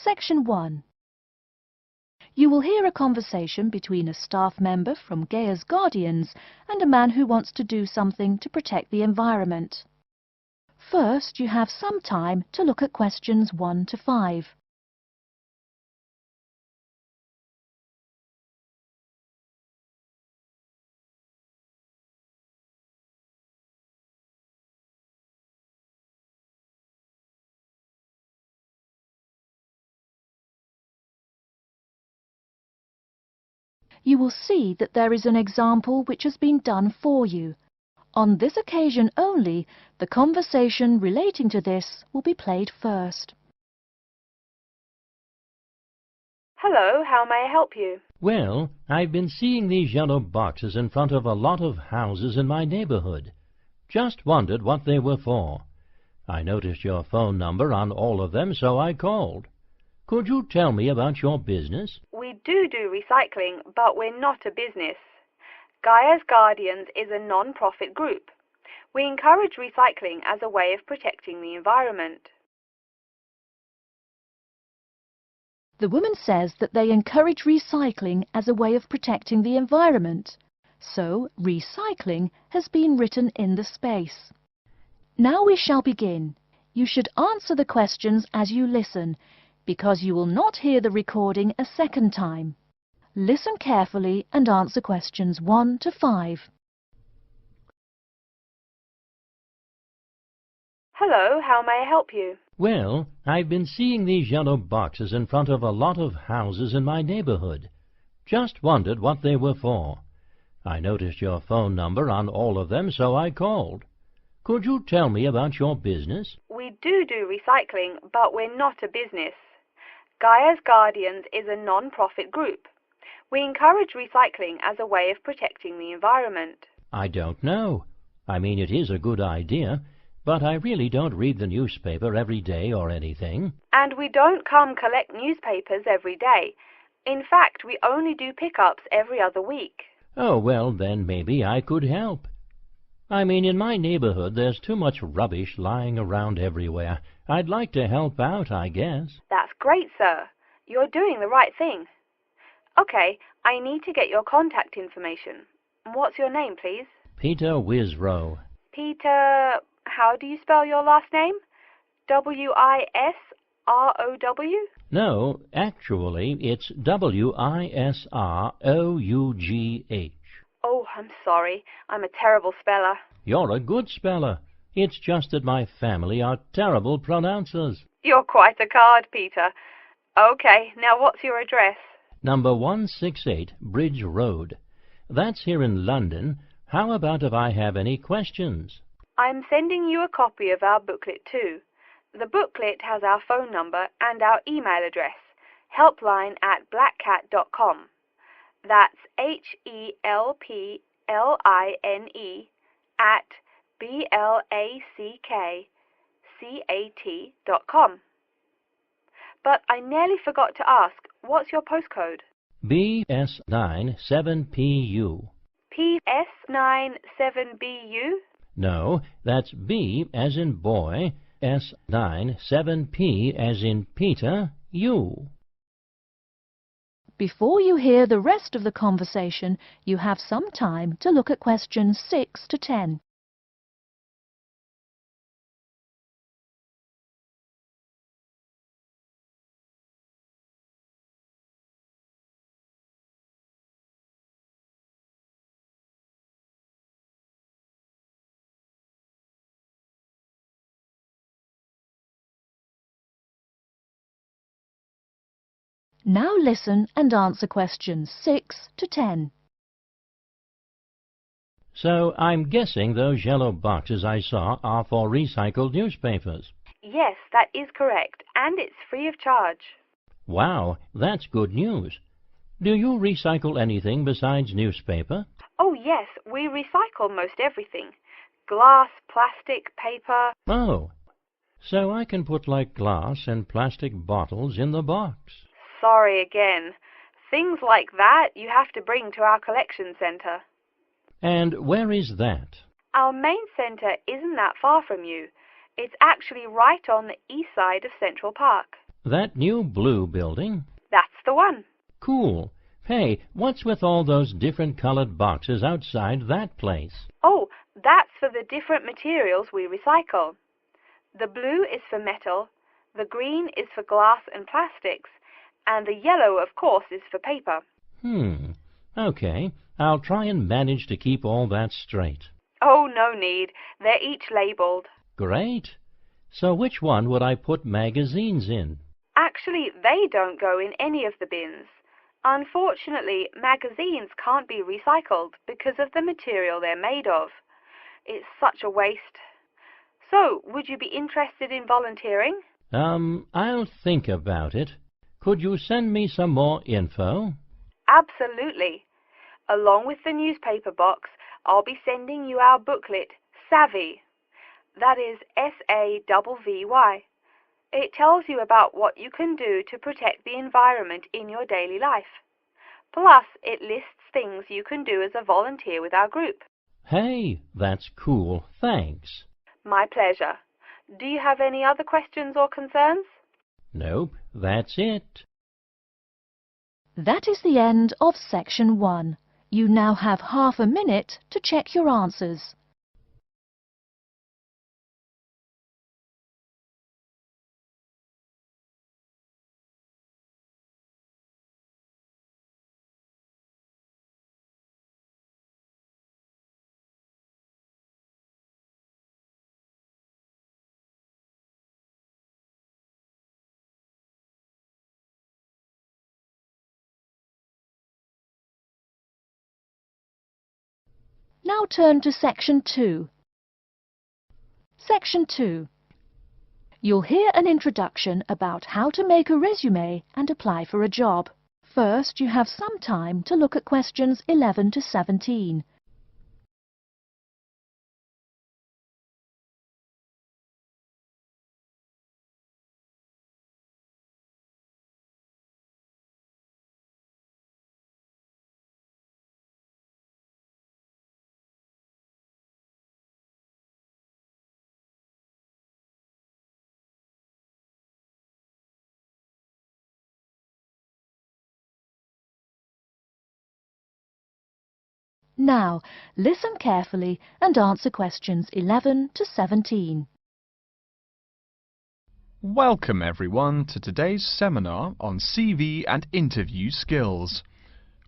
Section 1. You will hear a conversation between a staff member from Gaia's Guardians and a man who wants to do something to protect the environment. First, you have some time to look at questions 1 to 5. You will see that there is an example which has been done for you. On this occasion only, the conversation relating to this will be played first. Hello, how may I help you? Well, I've been seeing these yellow boxes in front of a lot of houses in my neighborhood. Just wondered what they were for. I noticed your phone number on all of them, so I called. Could you tell me about your business? We do recycling, but we're not a business. Gaia's Guardians is a non-profit group. We encourage recycling as a way of protecting the environment. The woman says that they encourage recycling as a way of protecting the environment. So, recycling has been written in the space. Now we shall begin. You should answer the questions as you listen, because you will not hear the recording a second time. Listen carefully and answer questions 1 to 5. Hello, how may I help you? Well, I've been seeing these yellow boxes in front of a lot of houses in my neighborhood. Just wondered what they were for. I noticed your phone number on all of them, so I called. Could you tell me about your business? We do recycling, but we're not a business. Gaia's Guardians is a non-profit group. We encourage recycling as a way of protecting the environment. I don't know. I mean, it is a good idea, but I really don't read the newspaper every day or anything. And we don't come collect newspapers every day. In fact, we only do pickups every other week. Oh, well, then maybe I could help. I mean, in my neighborhood there's too much rubbish lying around everywhere. I'd like to help out, I guess. That's great, sir. You're doing the right thing. Okay, I need to get your contact information. What's your name, please? Peter Wisrow. Peter, how do you spell your last name? W-I-S-R-O-W? No, actually, it's W-I-S-R-O-U-G-H. Oh, I'm sorry. I'm a terrible speller. You're a good speller. It's just that my family are terrible pronouncers. You're quite a card, Peter. Okay, now what's your address? Number 168 Bridge Road. That's here in London. How about if I have any questions? I'm sending you a copy of our booklet too. The booklet has our phone number and our email address, helpline@blackcat.com. That's HELPLINE at BLACKCAT.com. But I nearly forgot to ask, what's your postcode? BS97PU. PS97BU? No, that's B as in boy, S97P as in Peter, U. Before you hear the rest of the conversation, you have some time to look at questions 6 to 10. Now listen and answer questions 6 to 10. So I'm guessing those yellow boxes I saw are for recycled newspapers. Yes, that is correct, and it's free of charge. Wow, that's good news. Do you recycle anything besides newspaper? Oh yes, we recycle most everything. Glass, plastic, paper. Oh, so I can put like glass and plastic bottles in the box. Sorry again. Things like that you have to bring to our collection centre. And where is that? Our main centre isn't that far from you. It's actually right on the east side of Central Park. That new blue building? That's the one. Cool. Hey, what's with all those different colored boxes outside that place? Oh, that's for the different materials we recycle. The blue is for metal, the green is for glass and plastics, and the yellow, of course, is for paper. Okay. I'll try and manage to keep all that straight. Oh, no need. They're each labeled. Great. So which one would I put magazines in? Actually, they don't go in any of the bins. Unfortunately, magazines can't be recycled because of the material they're made of. It's such a waste. So, would you be interested in volunteering? I'll think about it. Could you send me some more info? Absolutely. Along with the newspaper box, I'll be sending you our booklet, Savvy. That is SAVVY. It tells you about what you can do to protect the environment in your daily life. Plus, it lists things you can do as a volunteer with our group. Hey, that's cool. Thanks. My pleasure. Do you have any other questions or concerns? Nope, that's it. That is the end of section 1. You now have half a minute to check your answers. Now turn to section 2. Section 2. You'll hear an introduction about how to make a resume and apply for a job. First, you have some time to look at questions 11 to 17. Now, listen carefully and answer questions 11 to 17. Welcome everyone to today's seminar on CV and interview skills.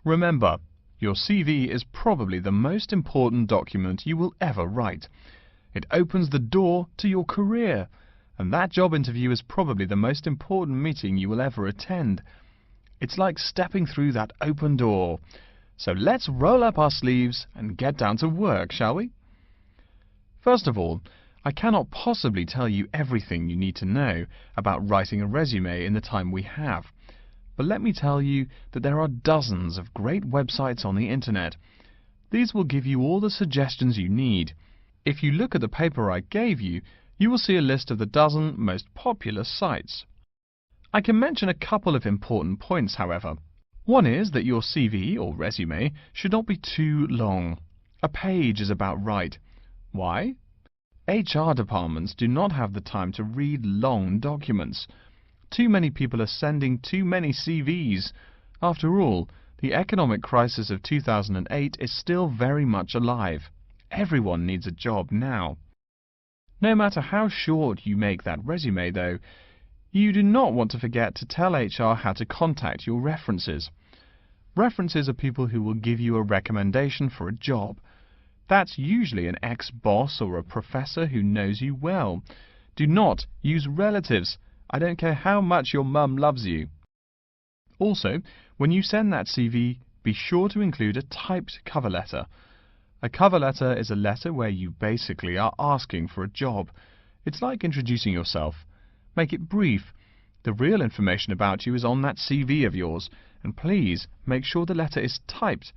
Remember, your CV is probably the most important document you will ever write. It opens the door to your career, and that job interview is probably the most important meeting you will ever attend. It's like stepping through that open door. So let's roll up our sleeves and get down to work, shall we? First of all, I cannot possibly tell you everything you need to know about writing a resume in the time we have. But let me tell you that there are dozens of great websites on the internet. These will give you all the suggestions you need. If you look at the paper I gave you, you will see a list of the dozen most popular sites. I can mention a couple of important points, however. One is that your CV or resume should not be too long. A page is about right. Why? HR departments do not have the time to read long documents. Too many people are sending too many CVs. After all, the economic crisis of 2008 is still very much alive. Everyone needs a job now. No matter how short you make that resume, though, you do not want to forget to tell HR how to contact your references. References are people who will give you a recommendation for a job. That's usually an ex-boss or a professor who knows you well. Do not use relatives. I don't care how much your mum loves you. Also, when you send that CV, be sure to include a typed cover letter. A cover letter is a letter where you basically are asking for a job. It's like introducing yourself. Make it brief. The real information about you is on that CV of yours, and please make sure the letter is typed.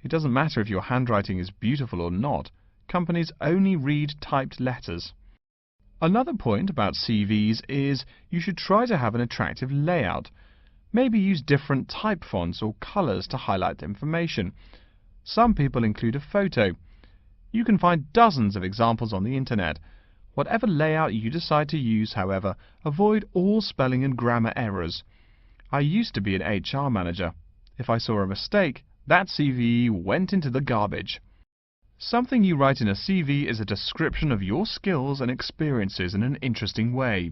It doesn't matter if your handwriting is beautiful or not. Companies only read typed letters. Another point about CVs is you should try to have an attractive layout. Maybe use different type fonts or colors to highlight information. Some people include a photo. You can find dozens of examples on the internet. Whatever layout you decide to use, however, avoid all spelling and grammar errors. I used to be an HR manager. If I saw a mistake, that CV went into the garbage. Something you write in a CV is a description of your skills and experiences in an interesting way.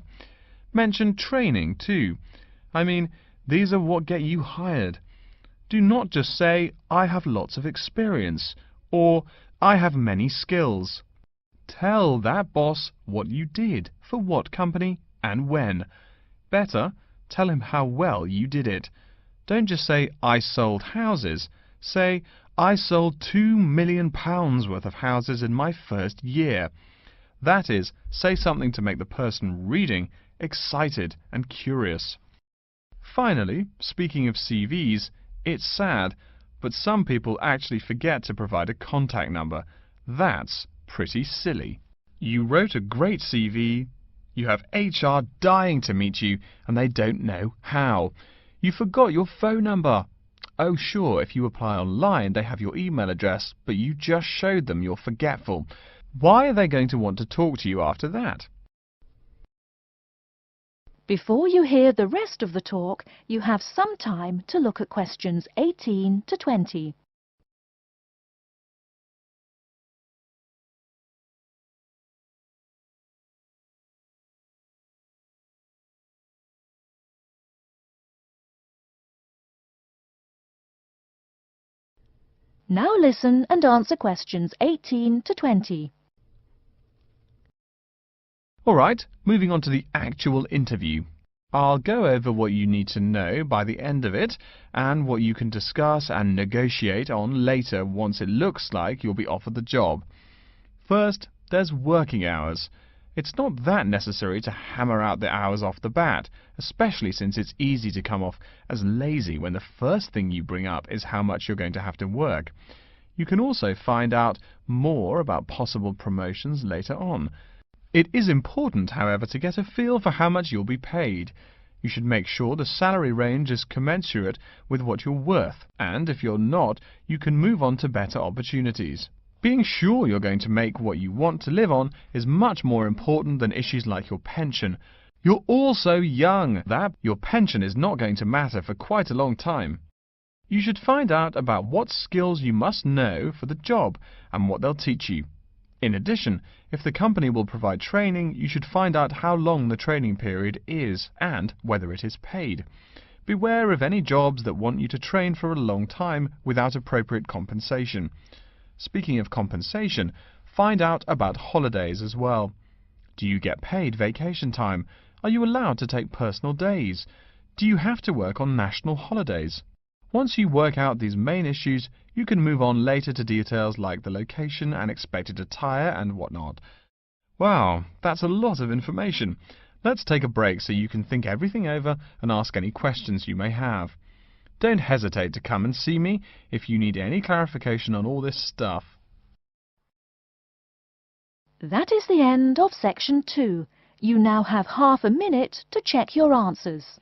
Mention training too. I mean, these are what get you hired. Do not just say, I have lots of experience, or I have many skills. Tell that boss what you did, for what company, and when. Better, tell him how well you did it. Don't just say, I sold houses. Say, I sold £2 million worth of houses in my first year. That is, say something to make the person reading excited and curious. Finally, speaking of CVs, it's sad, but some people actually forget to provide a contact number. That's pretty silly. You wrote a great CV, you have HR dying to meet you, and they don't know how. You forgot your phone number. Oh sure, if you apply online they have your email address, but you just showed them you're forgetful. Why are they going to want to talk to you after that? Before you hear the rest of the talk, you have some time to look at questions 18 to 20. Now listen and answer questions 18 to 20. Alright, moving on to the actual interview. I'll go over what you need to know by the end of it, and what you can discuss and negotiate on later once it looks like you'll be offered the job. First, there's working hours. It's not that necessary to hammer out the hours off the bat, especially since it's easy to come off as lazy when the first thing you bring up is how much you're going to have to work. You can also find out more about possible promotions later on. It is important, however, to get a feel for how much you'll be paid. You should make sure the salary range is commensurate with what you're worth, and if you're not, you can move on to better opportunities. Being sure you're going to make what you want to live on is much more important than issues like your pension. You're all so young that your pension is not going to matter for quite a long time. You should find out about what skills you must know for the job and what they'll teach you. In addition, if the company will provide training, you should find out how long the training period is and whether it is paid. Beware of any jobs that want you to train for a long time without appropriate compensation. Speaking of compensation, find out about holidays as well. Do you get paid vacation time? Are you allowed to take personal days? Do you have to work on national holidays? Once you work out these main issues, you can move on later to details like the location and expected attire and whatnot. Wow, that's a lot of information. Let's take a break so you can think everything over and ask any questions you may have. Don't hesitate to come and see me if you need any clarification on all this stuff. That is the end of section 2. You now have half a minute to check your answers.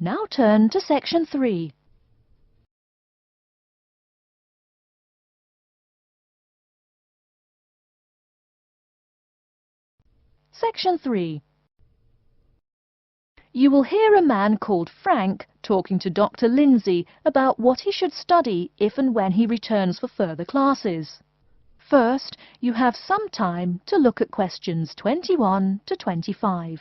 Now turn to section 3. Section 3. You will hear a man called Frank talking to Dr. Lindsay about what he should study if and when he returns for further classes. First, you have some time to look at questions 21 to 25.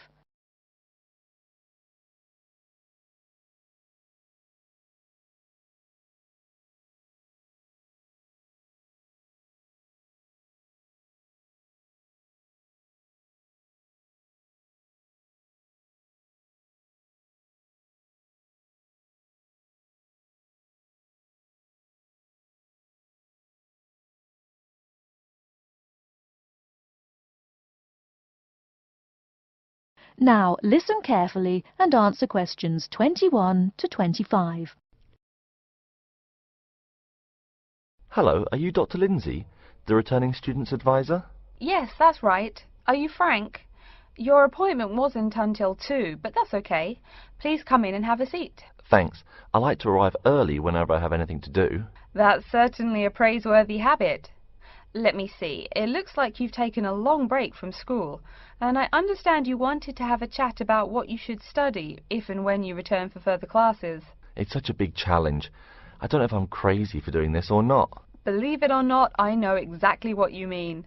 Now listen carefully and answer questions 21 to 25. Hello, are you Dr. Lindsay, the returning students advisor? Yes, that's right. Are you Frank? Your appointment wasn't until 2, but that's okay. Please come in and have a seat. Thanks. I like to arrive early whenever I have anything to do. That's certainly a praiseworthy habit. Let me see. It looks like you've taken a long break from school, and I understand you wanted to have a chat about what you should study if and when you return for further classes. It's such a big challenge. I don't know if I'm crazy for doing this or not. Believe it or not, I know exactly what you mean.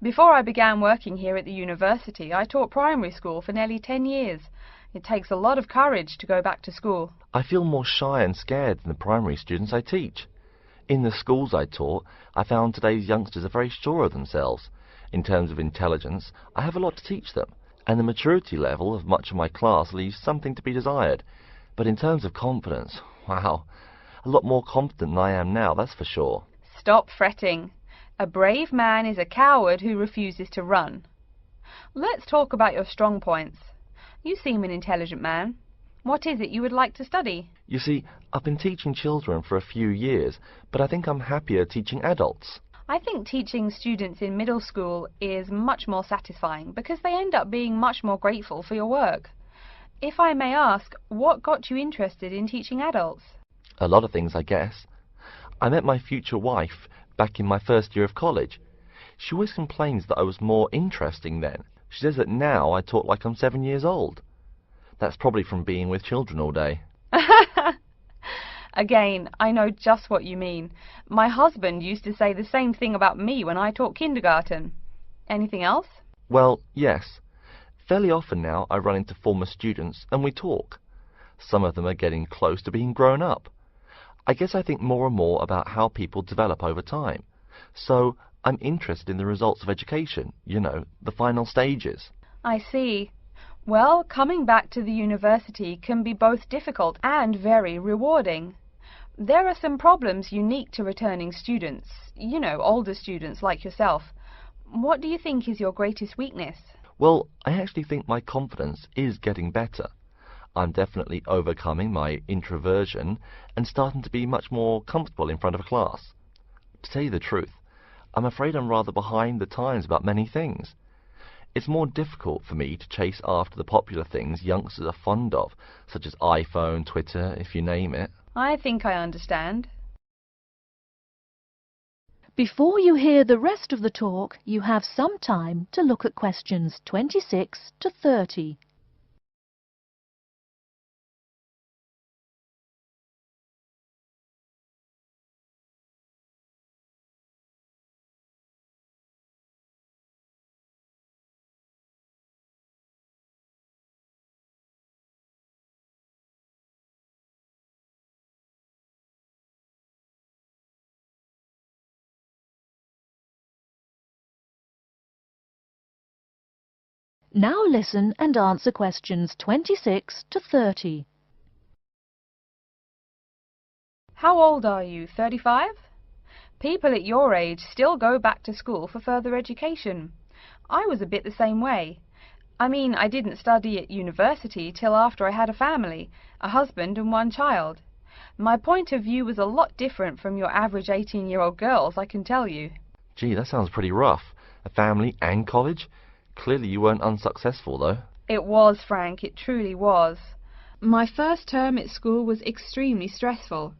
Before I began working here at the university, I taught primary school for nearly 10 years. It takes a lot of courage to go back to school. I feel more shy and scared than the primary students I teach. In the schools I taught, I found today's youngsters are very sure of themselves. In terms of intelligence, I have a lot to teach them, and the maturity level of much of my class leaves something to be desired. But in terms of confidence, wow, a lot more confident than I am now, that's for sure. Stop fretting. A brave man is a coward who refuses to run. Let's talk about your strong points. You seem an intelligent man. What is it you would like to study? You see, I've been teaching children for a few years, but I think I'm happier teaching adults. I think teaching students in middle school is much more satisfying because they end up being much more grateful for your work. If I may ask, what got you interested in teaching adults? A lot of things, I guess. I met my future wife back in my first year of college. She always complains that I was more interesting then. She says that now I talk like I'm 7 years old. That's probably from being with children all day. Again, I know just what you mean. My husband used to say the same thing about me when I taught kindergarten. Anything else? Well, yes. Fairly often now I run into former students and we talk. Some of them are getting close to being grown up. I guess I think more and more about how people develop over time. So I'm interested in the results of education, you know, the final stages. I see. Well, coming back to the university can be both difficult and very rewarding. There are some problems unique to returning students, you know, older students like yourself. What do you think is your greatest weakness? Well, I actually think my confidence is getting better. I'm definitely overcoming my introversion and starting to be much more comfortable in front of a class. To tell you the truth, I'm afraid I'm rather behind the times about many things. It's more difficult for me to chase after the popular things youngsters are fond of, such as iPhone, Twitter, if you name it. I think I understand. Before you hear the rest of the talk, you have some time to look at questions 26 to 30. Now listen and answer questions 26 to 30. How old are you? 35? People at your age still go back to school for further education. I was a bit the same way. I mean, I didn't study at university till after I had a family, a husband and one child. My point of view was a lot different from your average 18-year-old girls, I can tell you. Gee, that sounds pretty rough. A family and college? Clearly you weren't unsuccessful, though. It was, Frank, it truly was. My first term at school was extremely stressful.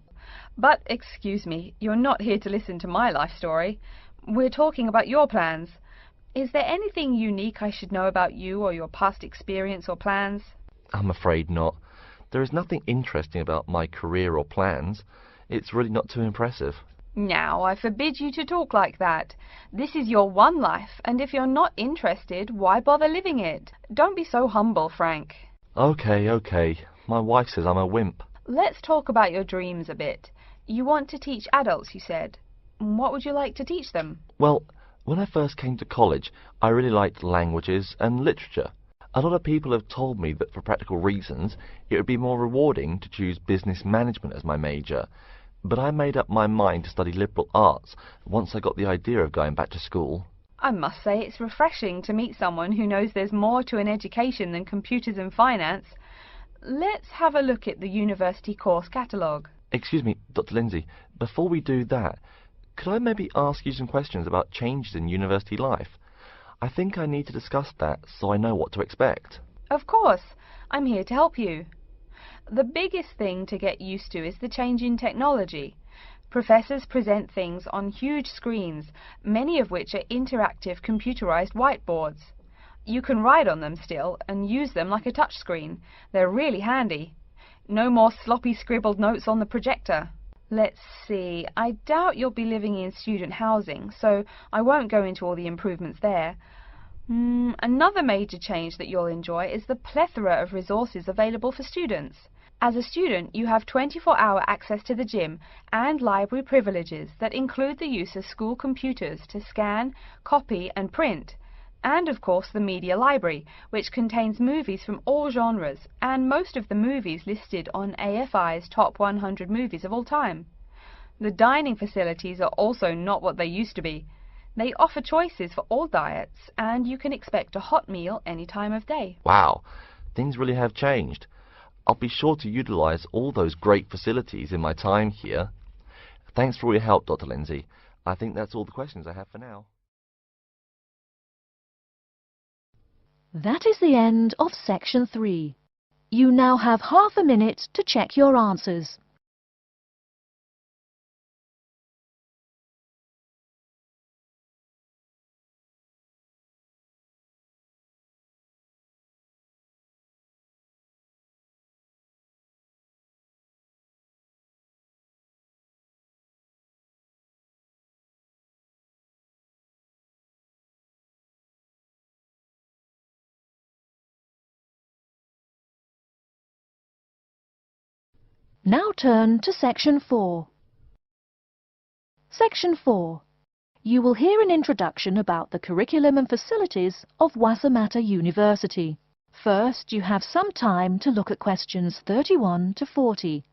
But, excuse me, you're not here to listen to my life story. We're talking about your plans. Is there anything unique I should know about you or your past experience or plans? I'm afraid not. There is nothing interesting about my career or plans. It's really not too impressive. Now, I forbid you to talk like that. This is your one life, and if you're not interested, why bother living it? Don't be so humble, Frank. Okay. My wife says I'm a wimp. Let's talk about your dreams a bit. You want to teach adults, you said. What would you like to teach them? Well, when I first came to college, I really liked languages and literature. A lot of people have told me that for practical reasons, it would be more rewarding to choose business management as my major. But I made up my mind to study liberal arts once I got the idea of going back to school. I must say it's refreshing to meet someone who knows there's more to an education than computers and finance. Let's have a look at the university course catalogue. Excuse me, Dr. Lindsay, before we do that, could I maybe ask you some questions about changes in university life? I think I need to discuss that so I know what to expect. Of course, I'm here to help you. The biggest thing to get used to is the change in technology. Professors present things on huge screens, many of which are interactive computerized whiteboards. You can write on them still and use them like a touchscreen. They're really handy. No more sloppy scribbled notes on the projector. Let's see, I doubt you'll be living in student housing, so I won't go into all the improvements there. Another major change that you'll enjoy is the plethora of resources available for students. As a student, you have 24-hour access to the gym and library privileges that include the use of school computers to scan, copy and print, and of course the media library, which contains movies from all genres and most of the movies listed on AFI's top 100 movies of all time. The dining facilities are also not what they used to be. They offer choices for all diets, and you can expect a hot meal any time of day. Wow, things really have changed. I'll be sure to utilize all those great facilities in my time here. Thanks for all your help, Dr. Lindsay. I think that's all the questions I have for now. That is the end of section 3. You now have half a minute to check your answers. Now turn to section 4. Section 4. You will hear an introduction about the curriculum and facilities of Wassamata University. First, you have some time to look at questions 31 to 40.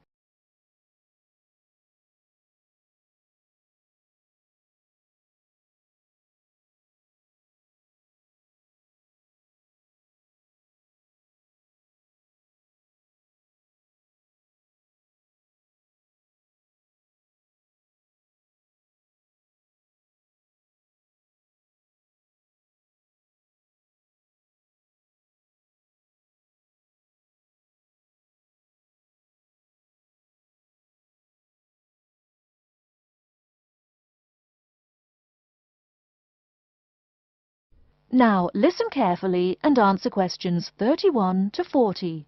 Now listen carefully and answer questions 31 to 40.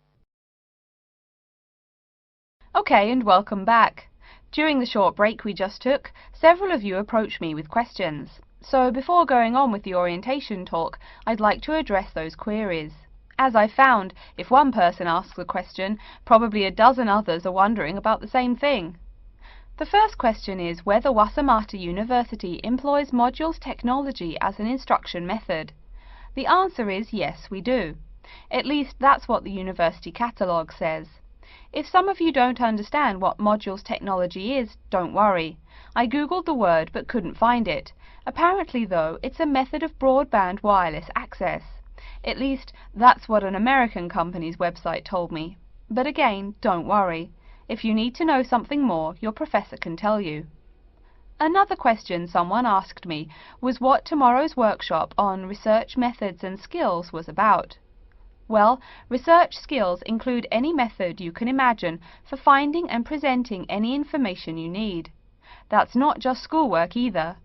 Okay, and welcome back. During the short break we just took, several of you approached me with questions. So before going on with the orientation talk, I'd like to address those queries. As I found, if one person asks a question, probably a dozen others are wondering about the same thing. The first question is whether Wassamata University employs modules technology as an instruction method. The answer is yes, we do. At least that's what the university catalogue says. If some of you don't understand what modules technology is, don't worry. I googled the word but couldn't find it. Apparently though, it's a method of broadband wireless access. At least that's what an American company's website told me. But again, don't worry. If you need to know something more, your professor can tell you. Another question someone asked me was what tomorrow's workshop on research methods and skills was about. Well, research skills include any method you can imagine for finding and presenting any information you need. That's not just schoolwork either.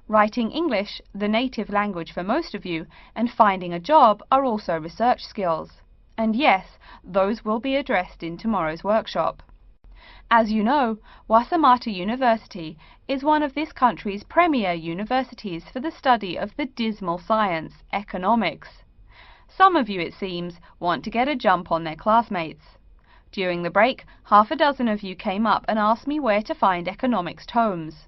Writing English, the native language for most of you, and finding a job are also research skills. And yes, those will be addressed in tomorrow's workshop. As you know, Wassamata University is one of this country's premier universities for the study of the dismal science, economics. Some of you, it seems, want to get a jump on their classmates. During the break, half a dozen of you came up and asked me where to find economics tomes.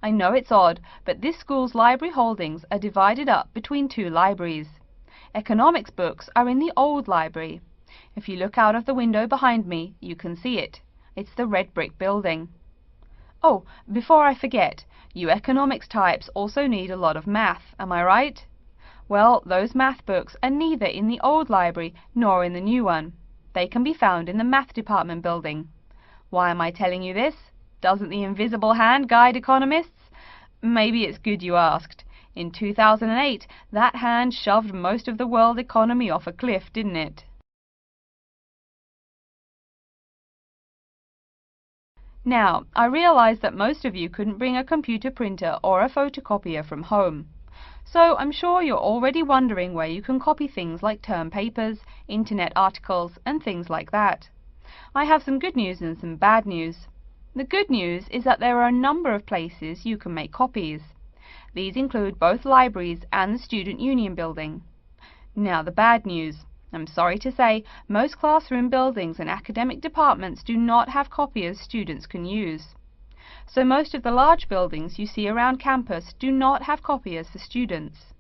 I know it's odd, but this school's library holdings are divided up between two libraries. Economics books are in the old library. If you look out of the window behind me, you can see it. It's the red brick building. Oh, before I forget, You economics types also need a lot of math, am I right? Well, those math books are neither in the old library nor in the new one. They can be found in the math department building. Why am I telling you this? Doesn't the invisible hand guide economists? Maybe it's good you asked. In 2008, that hand shoved most of the world economy off a cliff, didn't it? Now, I realize that most of you couldn't bring a computer printer or a photocopier from home. So I'm sure you're already wondering where you can copy things like term papers, internet articles, and things like that. I have some good news and some bad news. The good news is that there are a number of places you can make copies. These include both libraries and the Student Union building. Now the bad news. I'm sorry to say, most classroom buildings and academic departments do not have copiers students can use. So most of the large buildings you see around campus do not have copiers for students.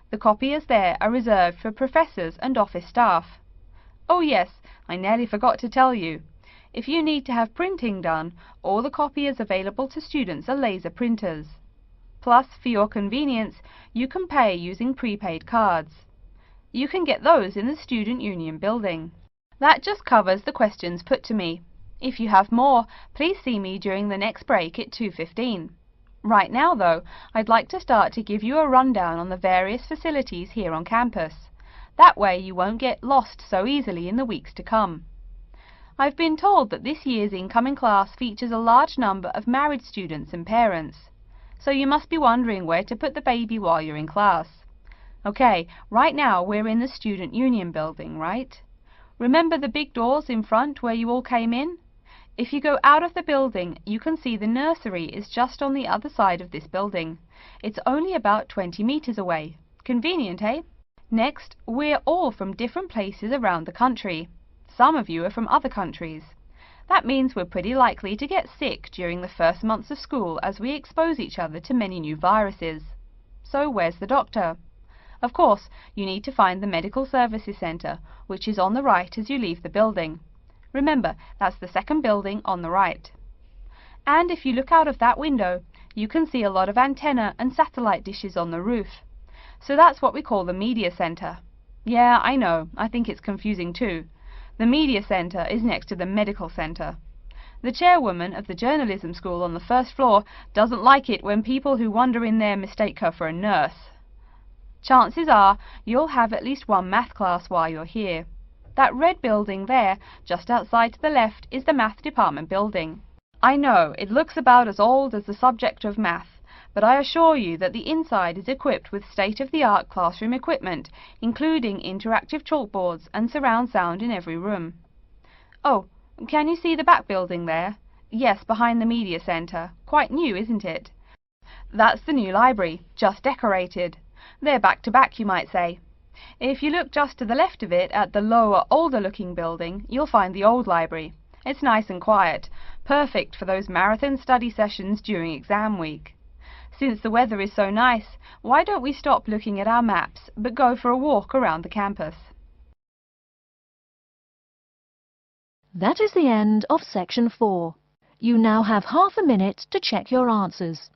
The copiers there are reserved for professors and office staff. Oh yes, I nearly forgot to tell you. If you need to have printing done, all the copiers available to students are laser printers. Plus, for your convenience, you can pay using prepaid cards. You can get those in the Student Union building. That just covers the questions put to me. If you have more, please see me during the next break at 2:15. Right now, though, I'd like to start to give you a rundown on the various facilities here on campus. That way you won't get lost so easily in the weeks to come. I've been told that this year's incoming class features a large number of married students and parents. So you must be wondering where to put the baby while you're in class. Okay, right now we're in the Student Union building, right? Remember the big doors in front where you all came in? If you go out of the building, you can see the nursery is just on the other side of this building. It's only about 20 meters away. Convenient, eh? Next, we're all from different places around the country. Some of you are from other countries. That means we're pretty likely to get sick during the first months of school as we expose each other to many new viruses. So where's the doctor? Of course, you need to find the Medical Services Centre, which is on the right as you leave the building. Remember, that's the second building on the right. And if you look out of that window, you can see a lot of antenna and satellite dishes on the roof. So that's what we call the Media Centre. Yeah, I know, I think it's confusing too. The Media Centre is next to the Medical Centre. The chairwoman of the journalism school on the first floor doesn't like it when people who wander in there mistake her for a nurse. Chances are you'll have at least one math class while you're here. That red building there, just outside to the left, is the math department building. I know, it looks about as old as the subject of math, but I assure you that the inside is equipped with state-of-the-art classroom equipment, including interactive chalkboards and surround sound in every room. Oh, can you see the back building there? Yes, behind the Media Centre. Quite new, isn't it? That's the new library, just decorated. They're back to back, you might say. If you look just to the left of it at the lower, older-looking building, you'll find the old library. It's nice and quiet, perfect for those marathon study sessions during exam week. Since the weather is so nice, why don't we stop looking at our maps, but go for a walk around the campus? That is the end of section 4. You now have half a minute to check your answers.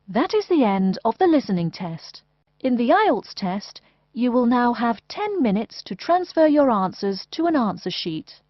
That is the end of the listening test. In the Ielts test, you will now have 10 minutes to transfer your answers to an answer sheet.